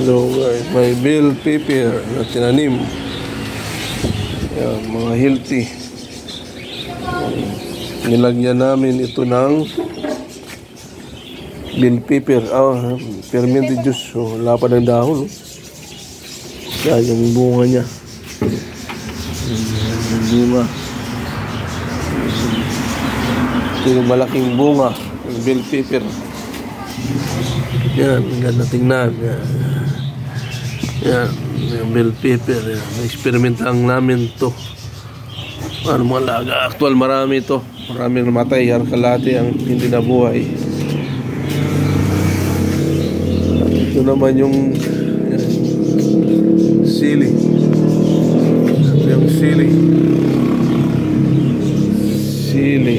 Hello guys, may bell pepper na tinanim. Yan, mga healthy. Nilagyan namin ito ng bell pepper. Fermented juice. So, wala pa ng dahon. Yan, yung bunga niya. Yung bunga. Ito yung malaking bunga. Yung bell pepper. Yan, ganda tingnan. Yan, yung bell pepper. Na-experiment lang namin to. Ano mga laga. Actual marami to. Maraming namatay. Kalahati ang hindi nabuhay. Ito naman yung sili. Ito yung sili. Sili.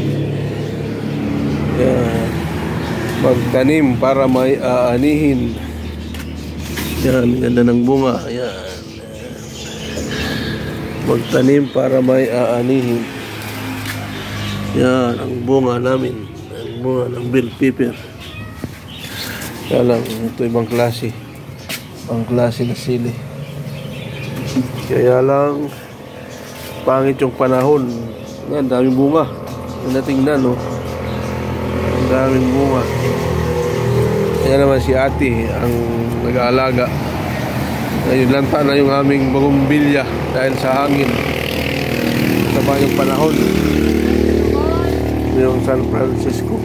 Yan. Magtanim para may aanihin. Yan, ganda ng bunga. Yan. Magtanim para may aanihin. Yan, ang bunga namin. Ang bunga ng bell pepper. Kaya lang, ito ibang klase. Ibang klase na sili. Kaya lang, pangit yung panahon. Yan, daming bunga. Ang natingnan, no? Ang daming bunga. Kaya naman si ate ang nag-aalaga. Ngayon lanta na yung aming bugumbilya dahil sa hangin. Taba yung panahon. Ito yung San Francisco.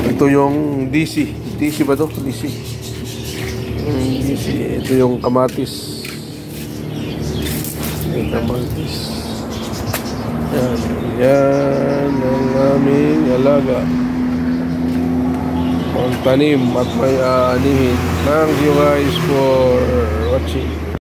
Ito yung DC. DC ba to? DC. DC. Ito yung kamatis. Yung kamatis. Yan. Yan ang aming alaga. Ang tanim at may aanihin. Thank you guys for